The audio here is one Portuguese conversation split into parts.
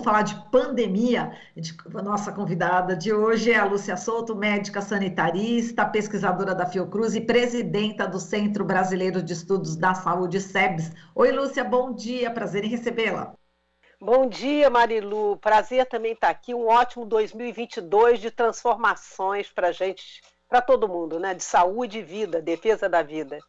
falar de pandemia. A nossa convidada de hoje é a Lúcia Souto, médica sanitarista, pesquisadora da Fiocruz e presidenta do Centro Brasileiro de Estudos da Saúde, SEBS. Oi, Lúcia, bom dia, prazer em recebê-la. Bom dia, Marilu. Prazer também estar aqui. Um ótimo 2022 de transformações para a gente, para todo mundo, né? De saúde e vida, defesa da vida.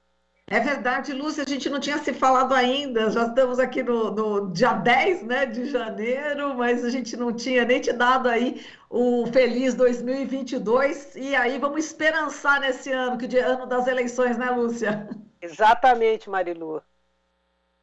É verdade, Lúcia, a gente não tinha se falado ainda, já estamos aqui no dia 10, né, de janeiro, mas a gente não tinha nem te dado aí o feliz 2022, e aí vamos esperançar nesse ano, que é ano das eleições, né, Lúcia? Exatamente, Marilu.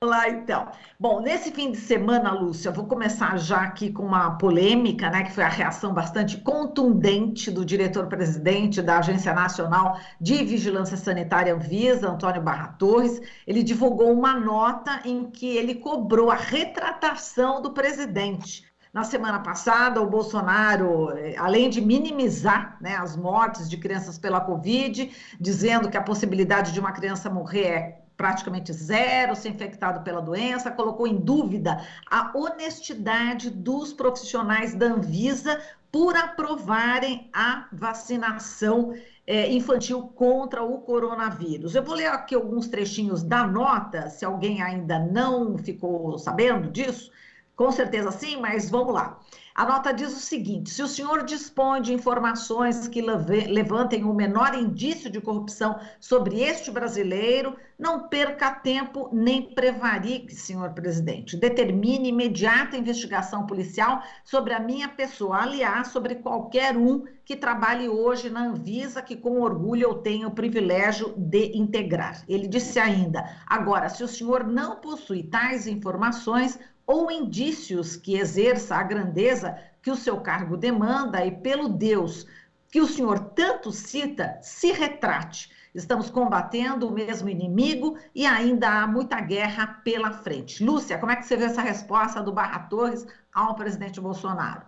Lá então. Bom, nesse fim de semana, Lúcia, eu vou começar já aqui com uma polêmica, né, que foi a reação bastante contundente do diretor-presidente da Agência Nacional de Vigilância Sanitária, Anvisa, Antônio Barra Torres. Ele divulgou uma nota em que ele cobrou a retratação do presidente. Na semana passada, o Bolsonaro, além de minimizar, né, as mortes de crianças pela Covid, dizendo que a possibilidade de uma criança morrer é praticamente zero, ser infectado pela doença, colocou em dúvida a honestidade dos profissionais da Anvisa por aprovarem a vacinação infantil contra o coronavírus. Eu vou ler aqui alguns trechinhos da nota, se alguém ainda não ficou sabendo disso, com certeza sim, mas vamos lá. A nota diz o seguinte: se o senhor dispõe de informações que levantem o menor indício de corrupção sobre este brasileiro, não perca tempo nem prevarique, senhor presidente. Determine imediata investigação policial sobre a minha pessoa, aliás, sobre qualquer um que trabalhe hoje na Anvisa, que com orgulho eu tenho o privilégio de integrar. Ele disse ainda: agora, se o senhor não possui tais informações ou indícios que exerça a grandeza que o seu cargo demanda, e pelo Deus que o senhor tanto cita, se retrate. Estamos combatendo o mesmo inimigo e ainda há muita guerra pela frente. Lúcia, como é que você vê essa resposta do Barra Torres ao presidente Bolsonaro?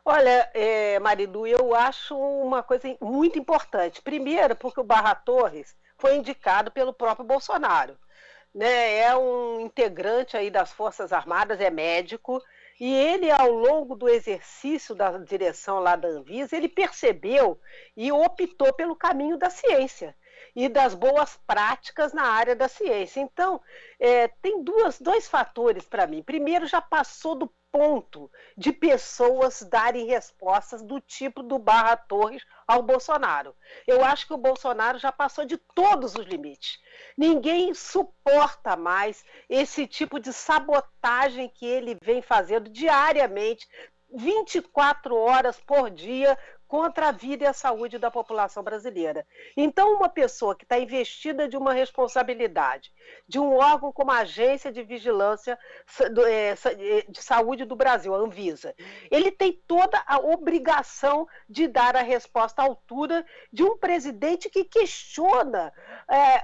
Olha, Marilu, eu acho uma coisa muito importante. Primeiro, porque o Barra Torres foi indicado pelo próprio Bolsonaro. Né, é um integrante aí das Forças Armadas, é médico, e ele, ao longo do exercício da direção lá da Anvisa, ele percebeu e optou pelo caminho da ciência e das boas práticas na área da ciência. Então, tem dois fatores para mim. Primeiro, já passou do ponto de pessoas darem respostas do tipo do Barra Torres ao Bolsonaro. Eu acho que o Bolsonaro já passou de todos os limites. Ninguém suporta mais esse tipo de sabotagem que ele vem fazendo diariamente, 24 horas por dia, contra a vida e a saúde da população brasileira. Então, uma pessoa que está investida de uma responsabilidade, de um órgão como a Agência de Vigilância de Saúde do Brasil, a Anvisa, ele tem toda a obrigação de dar a resposta à altura de um presidente que questiona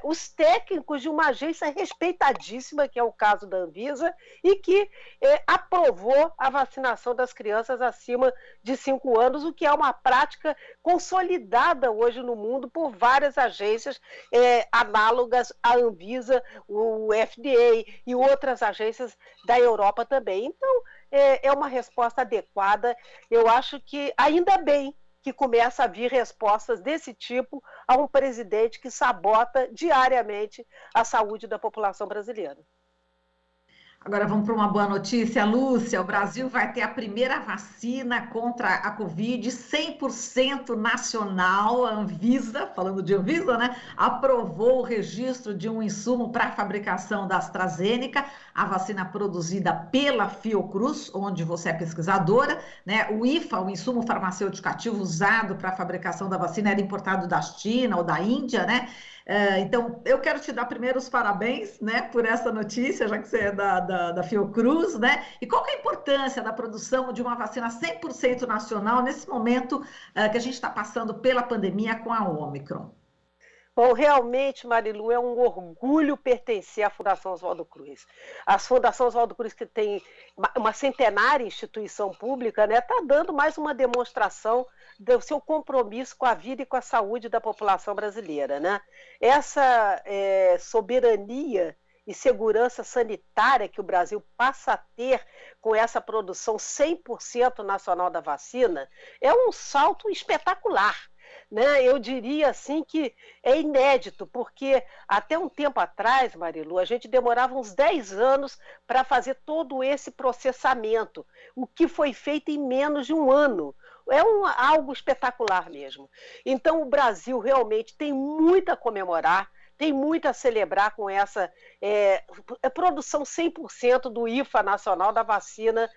os técnicos de uma agência respeitadíssima, que é o caso da Anvisa, e que aprovou a vacinação das crianças acima de 5 anos, o que é uma prática consolidada hoje no mundo por várias agências análogas à Anvisa, o FDA e outras agências da Europa também. Então, é uma resposta adequada. Eu acho que ainda bem que começa a vir respostas desse tipo a um presidente que sabota diariamente a saúde da população brasileira. Agora vamos para uma boa notícia, Lúcia. O Brasil vai ter a primeira vacina contra a Covid 100% nacional. A Anvisa, falando de Anvisa, né, aprovou o registro de um insumo para a fabricação da AstraZeneca, a vacina produzida pela Fiocruz, onde você é pesquisadora, né? O IFA, o insumo farmacêutico ativo usado para a fabricação da vacina, era importado da China ou da Índia, né? Então, eu quero te dar primeiro os parabéns, né, por essa notícia, já que você é da Fiocruz, né? E qual que é a importância da produção de uma vacina 100% nacional nesse momento que a gente está passando pela pandemia com a Ômicron? Bom, realmente, Marilu, é um orgulho pertencer à Fundação Oswaldo Cruz. A Fundação Oswaldo Cruz, que tem uma centenária instituição pública, né, está dando mais uma demonstração do seu compromisso com a vida e com a saúde da população brasileira, né? Essa soberania e segurança sanitária que o Brasil passa a ter com essa produção 100% nacional da vacina, é um salto espetacular. Né? Eu diria assim que é inédito, porque até um tempo atrás, Marilu, a gente demorava uns 10 anos para fazer todo esse processamento, o que foi feito em menos de um ano. É algo espetacular mesmo. Então, o Brasil realmente tem muito a comemorar, tem muito a celebrar com essa produção 100% do IFA nacional da vacina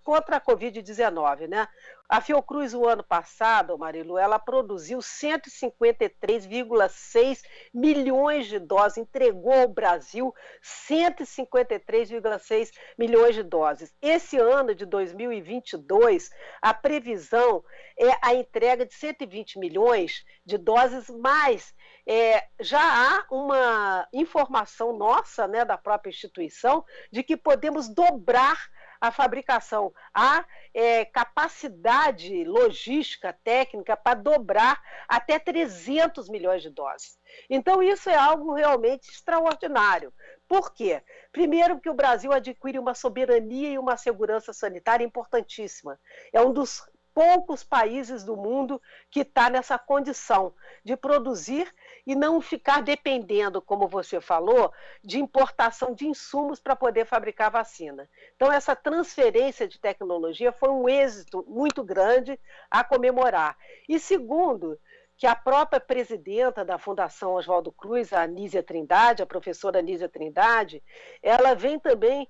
contra a Covid-19. Né? A Fiocruz, o ano passado, Marilu, ela produziu 153,6 milhões de doses, entregou ao Brasil 153,6 milhões de doses. Esse ano de 2022, a previsão é a entrega de 120 milhões de doses, mas já há uma informação nossa, né, da própria instituição, de que podemos dobrar a fabricação. Há capacidade logística, técnica, para dobrar até 300 milhões de doses. Então, isso é algo realmente extraordinário. Por quê? Primeiro, porque o Brasil adquire uma soberania e uma segurança sanitária importantíssima. É um dos poucos países do mundo que está nessa condição de produzir e não ficar dependendo, como você falou, de importação de insumos para poder fabricar vacina. Então, essa transferência de tecnologia foi um êxito muito grande a comemorar. E segundo, que a própria presidenta da Fundação Oswaldo Cruz, a Anísia Trindade, a professora Anísia Trindade, ela vem também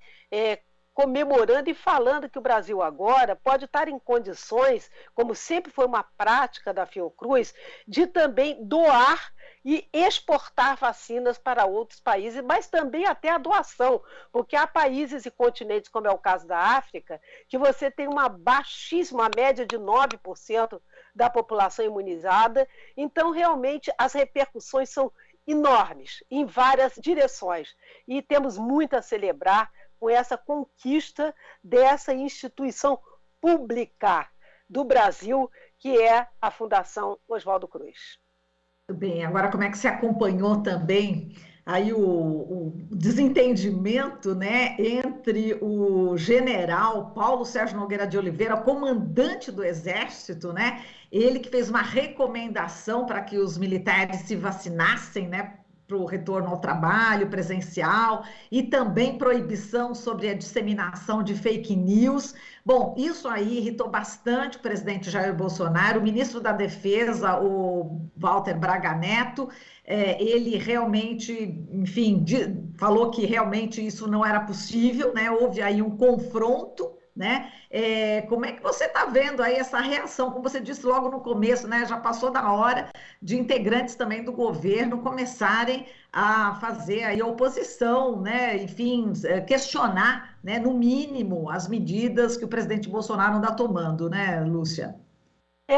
comemorando e falando que o Brasil agora pode estar em condições, como sempre foi uma prática da Fiocruz, de também doar e exportar vacinas para outros países, mas também até a doação, porque há países e continentes, como é o caso da África, que você tem uma baixíssima média de 9% da população imunizada, então realmente as repercussões são enormes, em várias direções, e temos muito a celebrar com essa conquista dessa instituição pública do Brasil, que é a Fundação Oswaldo Cruz. Muito bem, agora como é que você acompanhou também aí o desentendimento, né, entre o general Paulo Sérgio Nogueira de Oliveira, comandante do Exército, né, ele que fez uma recomendação para que os militares se vacinassem, né, para o retorno ao trabalho presencial e também proibição sobre a disseminação de fake news. Bom, isso aí irritou bastante o presidente Jair Bolsonaro, o ministro da Defesa, o Walter Braga Neto, ele realmente, enfim, falou que realmente isso não era possível, né? Houve aí um confronto, né? Como é que você está vendo aí essa reação? Como você disse logo no começo, né? Já passou da hora de integrantes também do governo começarem a fazer aí oposição, né? Enfim, questionar, né? No mínimo, as medidas que o presidente Bolsonaro anda tomando, né, Lúcia?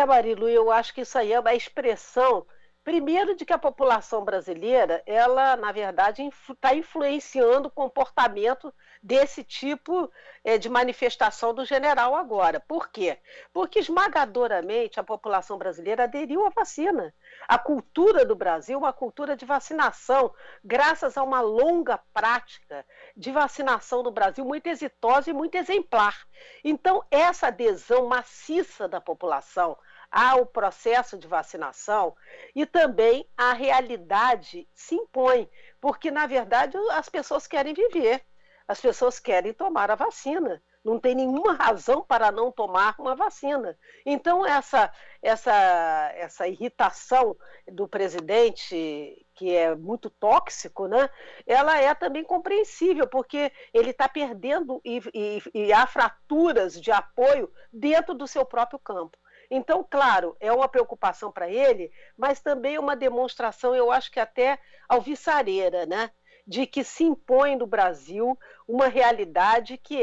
Marilu, eu acho que isso aí é uma expressão, primeiro, de que a população brasileira, ela, na verdade, está influenciando o comportamento desse tipo de manifestação do general agora. Por quê? Porque esmagadoramente a população brasileira aderiu à vacina. A cultura do Brasil é uma cultura de vacinação, graças a uma longa prática de vacinação no Brasil, muito exitosa e muito exemplar. Então, essa adesão maciça da população ao processo de vacinação e também a realidade se impõe, porque, na verdade, as pessoas querem viver, as pessoas querem tomar a vacina, não tem nenhuma razão para não tomar uma vacina. Então, essa irritação do presidente, que é muito tóxico, né, ela é também compreensível, porque ele está perdendo e há fraturas de apoio dentro do seu próprio campo. Então, claro, é uma preocupação para ele, mas também é uma demonstração, eu acho que até alvissareira, né? De que se impõe no Brasil uma realidade que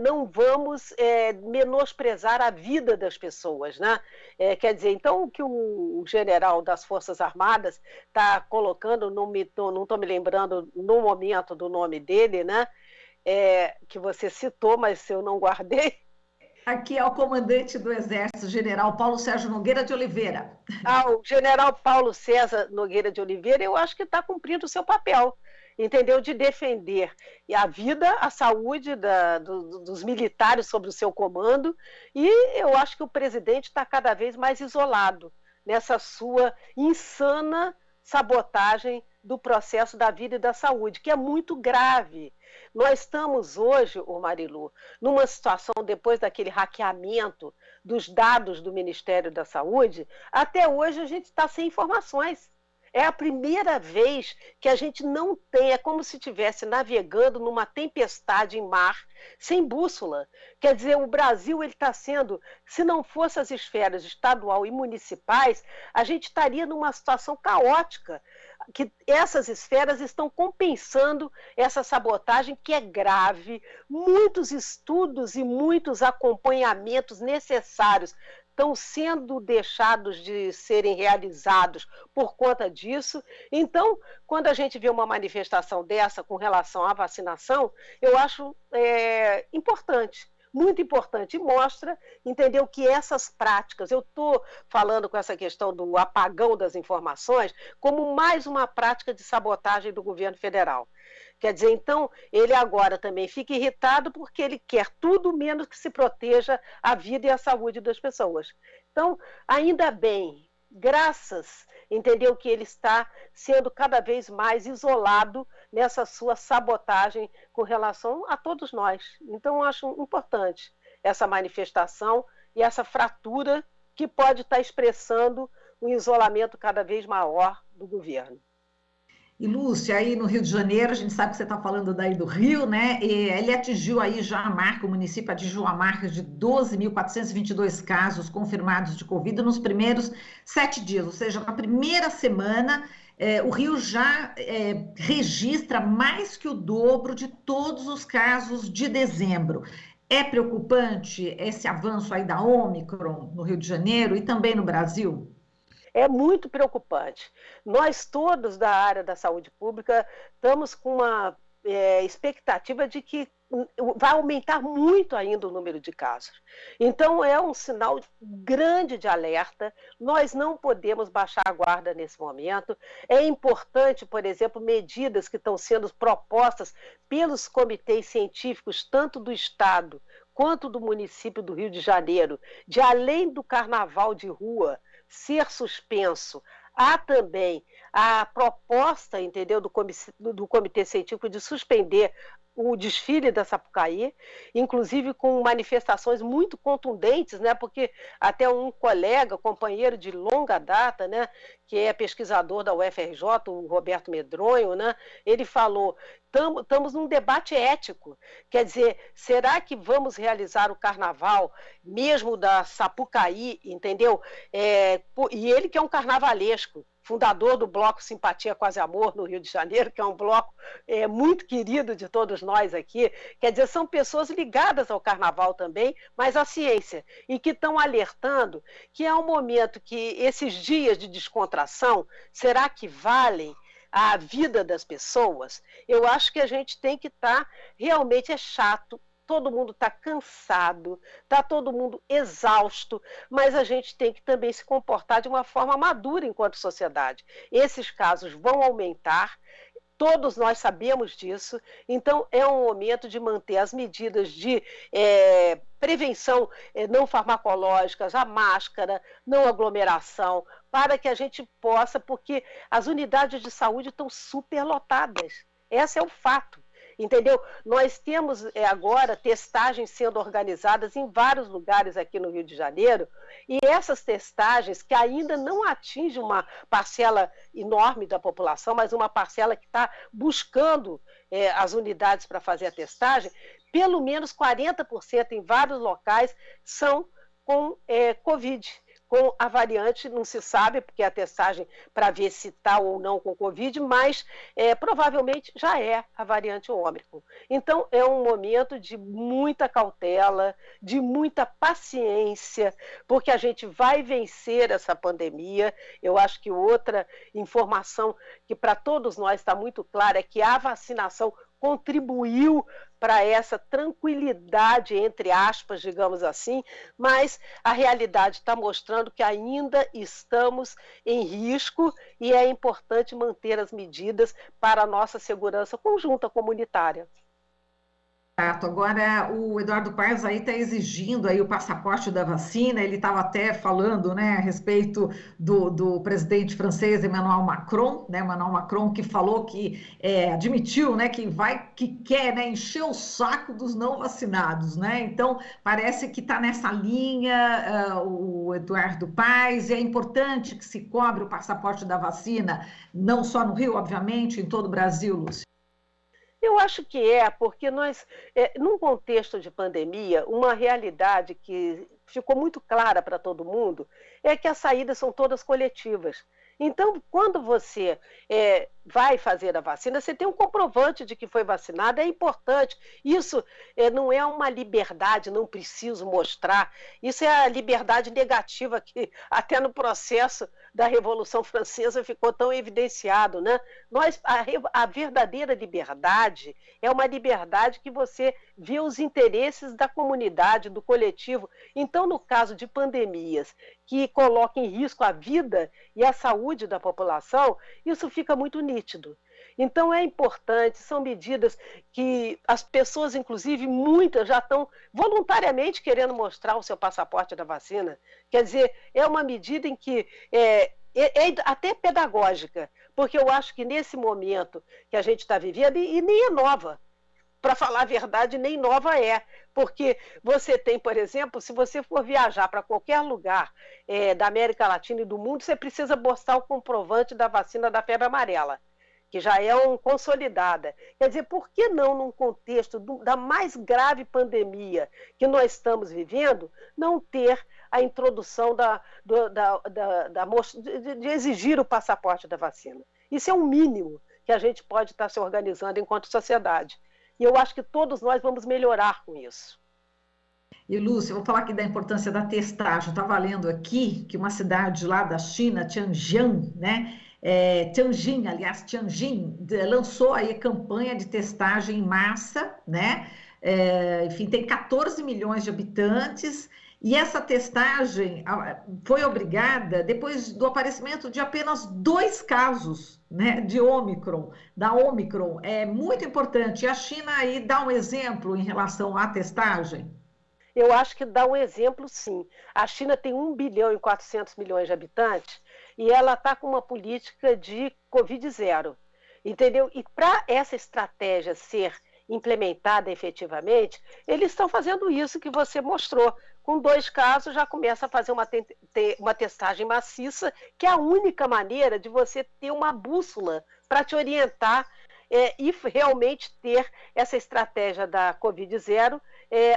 não vamos menosprezar a vida das pessoas, né? Quer dizer, então o que o general das Forças Armadas está colocando, não estou me lembrando no momento do nome dele, né? Que você citou, mas eu não guardei. Aqui é o comandante do Exército, general Paulo Sérgio Nogueira de Oliveira. O general Paulo César Nogueira de Oliveira, eu acho que está cumprindo o seu papel. entendeu? De defender a vida, a saúde dos militares sob o seu comando, e eu acho que o presidente está cada vez mais isolado nessa sua insana sabotagem do processo da vida e da saúde, que é muito grave. Nós estamos hoje, Marilu, numa situação, depois daquele hackeamento dos dados do Ministério da Saúde, até hoje a gente está sem informações. É a primeira vez que a gente não tem, é como se estivesse navegando numa tempestade em mar, sem bússola. Quer dizer, o Brasil está sendo, se não fosse as esferas estadual e municipais, a gente estaria numa situação caótica, que essas esferas estão compensando essa sabotagem que é grave. Muitos estudos e muitos acompanhamentos necessários estão sendo deixados de serem realizados por conta disso. Então, quando a gente vê uma manifestação dessa com relação à vacinação, eu acho importante, muito importante, e mostra, entendeu, que essas práticas, eu estou falando com essa questão do apagão das informações, como mais uma prática de sabotagem do governo federal. Quer dizer, então, ele agora também fica irritado porque ele quer tudo menos que se proteja a vida e a saúde das pessoas. Então, ainda bem, graças, entendeu, que ele está sendo cada vez mais isolado nessa sua sabotagem com relação a todos nós. Então, eu acho importante essa manifestação e essa fratura que pode estar expressando um isolamento cada vez maior do governo. E, Lúcia, aí no Rio de Janeiro, a gente sabe que você está falando daí do Rio, né? E ele atingiu aí já a marca, o município atingiu a marca de 12.422 casos confirmados de Covid nos primeiros 7 dias, ou seja, na primeira semana, o Rio já registra mais que o dobro de todos os casos de dezembro. É preocupante esse avanço aí da Ômicron no Rio de Janeiro e também no Brasil? É muito preocupante. Nós todos da área da saúde pública estamos com uma expectativa de que vai aumentar muito ainda o número de casos. Então, é um sinal grande de alerta. Nós não podemos baixar a guarda nesse momento. É importante, por exemplo, medidas que estão sendo propostas pelos comitês científicos, tanto do Estado quanto do município do Rio de Janeiro, de além do carnaval de rua ser suspenso, há também a proposta, entendeu, do Comitê Científico de suspender o desfile da Sapucaí, inclusive com manifestações muito contundentes, né, porque até um colega, companheiro de longa data, né, que é pesquisador da UFRJ, o Roberto Medronho, né, ele falou: estamos num debate ético, quer dizer, será que vamos realizar o carnaval mesmo da Sapucaí, entendeu? E ele que é um carnavalesco, fundador do Bloco Simpatia Quase Amor no Rio de Janeiro, que é um bloco muito querido de todos nós aqui. Quer dizer, são pessoas ligadas ao carnaval também, mas à ciência, e que estão alertando que é um momento que esses dias de descontração, será que valem a vida das pessoas? Eu acho que a gente tem que estar, realmente é chato, todo mundo está cansado, está todo mundo exausto, mas a gente tem que também se comportar de uma forma madura enquanto sociedade. Esses casos vão aumentar, todos nós sabemos disso, então é um momento de manter as medidas de prevenção não farmacológicas, a máscara, não aglomeração, para que a gente possa, porque as unidades de saúde estão superlotadas, esse é o fato. Entendeu? Nós temos agora testagens sendo organizadas em vários lugares aqui no Rio de Janeiro, e essas testagens, que ainda não atingem uma parcela enorme da população, mas uma parcela que está buscando as unidades para fazer a testagem, pelo menos 40% em vários locais são com Covid. Com a variante, não se sabe, porque a testagem para ver se está ou não com Covid, mas provavelmente já é a variante Ômicron. Então, é um momento de muita cautela, de muita paciência, porque a gente vai vencer essa pandemia. Eu acho que outra informação que para todos nós está muito clara é que a vacinação contribuiu para essa tranquilidade, entre aspas, digamos assim, mas a realidade está mostrando que ainda estamos em risco e é importante manter as medidas para a nossa segurança conjunta comunitária. Exato. Agora, o Eduardo Paes aí está exigindo aí o passaporte da vacina, ele estava até falando, né, a respeito do presidente francês Emmanuel Macron, né, Emmanuel Macron que falou que, admitiu, né, que quer, né, encher o saco dos não vacinados, né, então parece que está nessa linha, o Eduardo Paes, e é importante que se cobre o passaporte da vacina, não só no Rio, obviamente, em todo o Brasil, Lúcia. Eu acho que porque nós, num contexto de pandemia, uma realidade que ficou muito clara para todo mundo é que as saídas são todas coletivas. Então, quando você vai fazer a vacina, você tem um comprovante de que foi vacinado, é importante. Isso não é uma liberdade, não preciso mostrar. Isso é a liberdade negativa que até no processo da Revolução Francesa ficou tão evidenciado, né? A verdadeira liberdade é uma liberdade que você vê os interesses da comunidade, do coletivo. Então, no caso de pandemias que colocam em risco a vida e a saúde da população, isso fica muito nítido. Então é importante, são medidas que as pessoas, inclusive muitas, já estão voluntariamente querendo mostrar o seu passaporte da vacina. Quer dizer, é uma medida em que é até pedagógica, porque eu acho que nesse momento que a gente está vivendo, e nem é nova, para falar a verdade, nem nova porque você tem, por exemplo, se você for viajar para qualquer lugar da América Latina e do mundo, você precisa mostrar o comprovante da vacina da febre amarela, que já é consolidada. Quer dizer, por que não, num contexto da mais grave pandemia que nós estamos vivendo, não ter a introdução de exigir o passaporte da vacina? Isso é o mínimo que a gente pode estar se organizando enquanto sociedade. E eu acho que todos nós vamos melhorar com isso. E, Lúcia, eu vou falar aqui da importância da testagem. Eu estava lendo aqui que uma cidade lá da China, Tianjin, né? Tianjin, lançou aí a campanha de testagem em massa, né? Enfim, tem 14 milhões de habitantes, e essa testagem foi obrigada depois do aparecimento de apenas 2 casos, né, da Omicron. É muito importante. E a China aí dá um exemplo em relação à testagem? Eu acho que dá um exemplo, sim. A China tem 1 bilhão e 400 milhões de habitantes e ela está com uma política de Covid-0, entendeu? E para essa estratégia ser implementada efetivamente, eles estão fazendo isso que você mostrou. Com 2 casos, já começa a fazer uma testagem maciça, que é a única maneira de você ter uma bússola para te orientar e realmente ter essa estratégia da Covid-0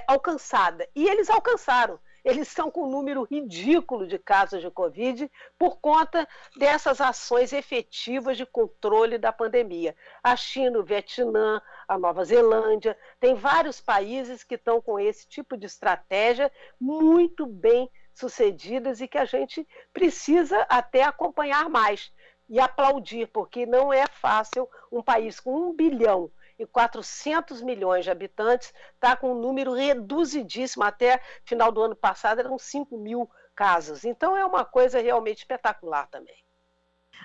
alcançada. E eles alcançaram. Eles estão com um número ridículo de casos de Covid por conta dessas ações efetivas de controle da pandemia. A China, o Vietnã, a Nova Zelândia, tem vários países que estão com esse tipo de estratégia muito bem sucedidas e que a gente precisa até acompanhar mais e aplaudir, porque não é fácil um país com 1 bilhão e 400 milhões de habitantes está com um número reduzidíssimo. Até final do ano passado eram 5 mil casos. Então é uma coisa realmente espetacular também.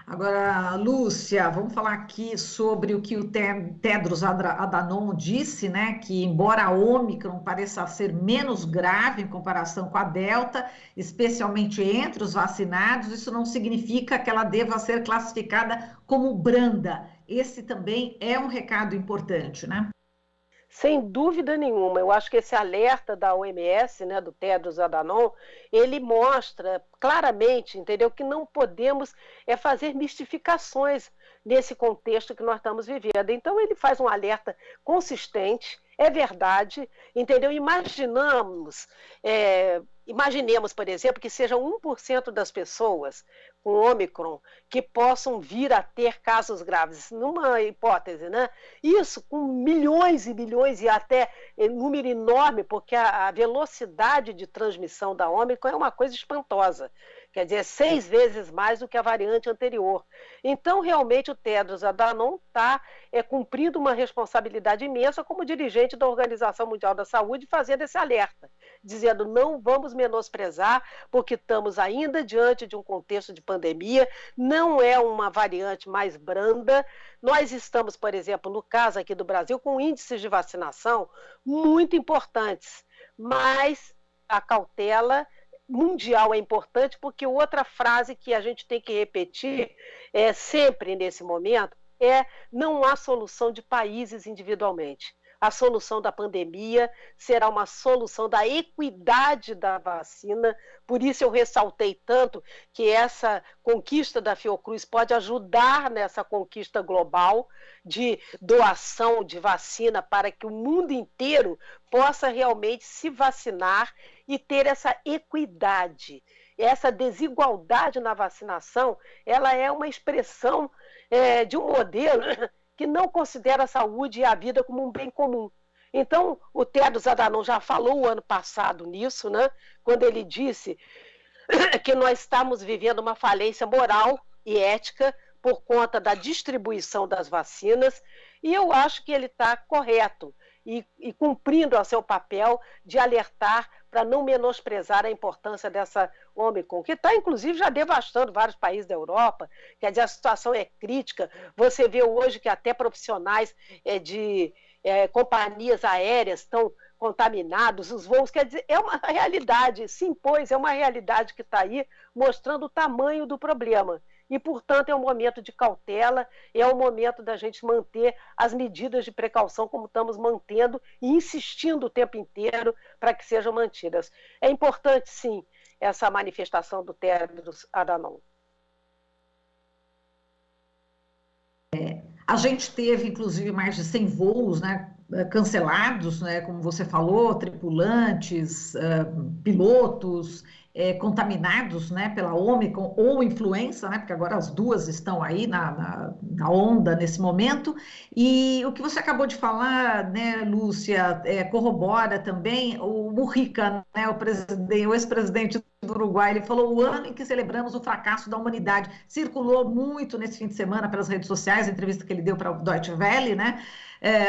Agora, Lúcia, vamos falar aqui sobre o que o Tedros Adhanom disse, né? Que embora a Ômicron pareça ser menos grave em comparação com a Delta, especialmente entre os vacinados, isso não significa que ela deva ser classificada como branda. Esse também é um recado importante, né? Sem dúvida nenhuma. Eu acho que esse alerta da OMS, né, do Tedros Adhanom, ele mostra claramente, entendeu, que não podemos fazer mistificações nesse contexto que nós estamos vivendo. Então, ele faz um alerta consistente, é verdade, entendeu? Imaginemos, por exemplo, que sejam 1% das pessoas com Ômicron que possam vir a ter casos graves, numa hipótese, né? Isso com milhões e milhões e até número enorme, porque a velocidade de transmissão da Ômicron é uma coisa espantosa. quer dizer, 6 vezes mais do que a variante anterior. Então, realmente, o Tedros Adhanom está cumprindo uma responsabilidade imensa como dirigente da Organização Mundial da Saúde, fazendo esse alerta, dizendo não vamos menosprezar, porque estamos ainda diante de um contexto de pandemia, não é uma variante mais branda. Nós estamos, por exemplo, no caso aqui do Brasil, com índices de vacinação muito importantes, mas a cautela mundial é importante, porque outra frase que a gente tem que repetir sempre nesse momento não há solução de países individualmente. A solução da pandemia será uma solução da equidade da vacina, por isso eu ressaltei tanto que essa conquista da Fiocruz pode ajudar nessa conquista global de doação de vacina para que o mundo inteiro possa realmente se vacinar e ter essa equidade. Essa desigualdade na vacinação, ela é uma expressão de um modelo que não considera a saúde e a vida como um bem comum. Então, o Tedros Adhanom já falou o ano passado nisso, né? Quando ele disse que nós estamos vivendo uma falência moral e ética por conta da distribuição das vacinas, e eu acho que ele está correto e cumprindo o seu papel de alertar para não menosprezar a importância dessa Ômicron, que está, inclusive, já devastando vários países da Europa. Quer dizer, a situação é crítica. Você vê hoje que até profissionais de companhias aéreas estão contaminados, os voos, quer dizer, é uma realidade, se impôs, é uma realidade que está aí, mostrando o tamanho do problema. E, portanto, é um momento de cautela, é um momento da gente manter as medidas de precaução como estamos mantendo e insistindo o tempo inteiro para que sejam mantidas. É importante, sim, essa manifestação do Tedros Adhanom. A gente teve, inclusive, mais de 100 voos, né, cancelados, né, como você falou, tripulantes, pilotos, contaminados, né, pela Ômicron ou influenza, né, porque agora as duas estão aí na onda nesse momento. E o que você acabou de falar, né, Lúcia, corrobora também o Mujica, né, o ex-presidente do Uruguai. Ele falou: o ano em que celebramos o fracasso da humanidade. Circulou muito nesse fim de semana pelas redes sociais, a entrevista que ele deu para o Deutsche Welle, né?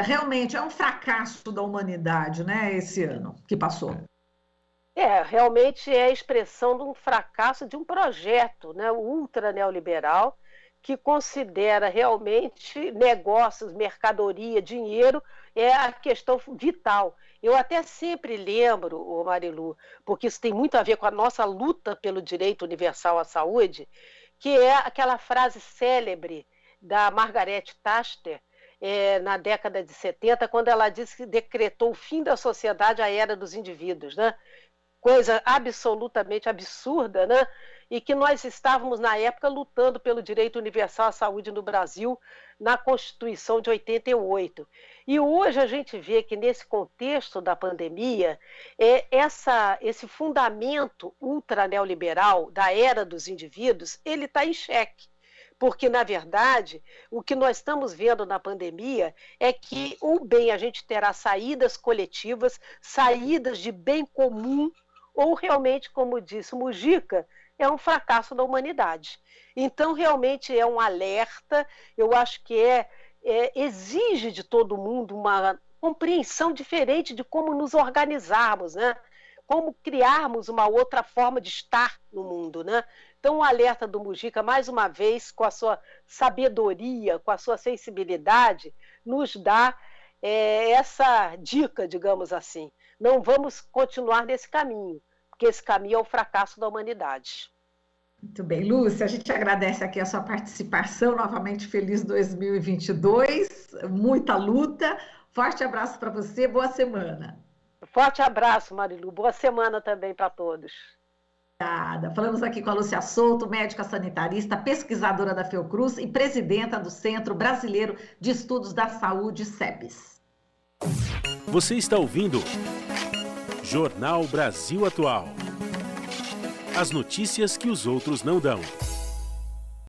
Realmente é um fracasso da humanidade, né, esse ano que passou. Realmente é a expressão de um fracasso de um projeto, né, ultra neoliberal, que considera realmente negócios, mercadoria, dinheiro, é a questão vital. Eu até sempre lembro, Marilu, porque isso tem muito a ver com a nossa luta pelo direito universal à saúde, que é aquela frase célebre da Margaret Thatcher, na década de 70, quando ela disse que decretou o fim da sociedade à era dos indivíduos, né? Coisa absolutamente absurda, né? E que nós estávamos, na época, lutando pelo direito universal à saúde no Brasil, na Constituição de 88. E hoje a gente vê que, nesse contexto da pandemia, esse fundamento ultra-neoliberal da era dos indivíduos, ele está em xeque. Porque, na verdade, o que nós estamos vendo na pandemia é que, ou bem a gente terá saídas coletivas, saídas de bem comum, ou realmente, como disse o Mujica, é um fracasso da humanidade. Então, realmente é um alerta, eu acho que exige de todo mundo uma compreensão diferente de como nos organizarmos, né? Como criarmos uma outra forma de estar no mundo, né? Então, o alerta do Mujica, mais uma vez, com a sua sabedoria, com a sua sensibilidade, nos dá essa dica, digamos assim. Não vamos continuar nesse caminho, porque esse caminho é o fracasso da humanidade. Muito bem, Lúcia, a gente agradece aqui a sua participação, novamente feliz 2022, muita luta, forte abraço para você, boa semana. Forte abraço, Marilu, boa semana também para todos. Obrigada. Falamos aqui com a Lúcia Souto, médica sanitarista, pesquisadora da Fiocruz e presidenta do Centro Brasileiro de Estudos da Saúde, CEBS. Você está ouvindo Jornal Brasil Atual. As notícias que os outros não dão.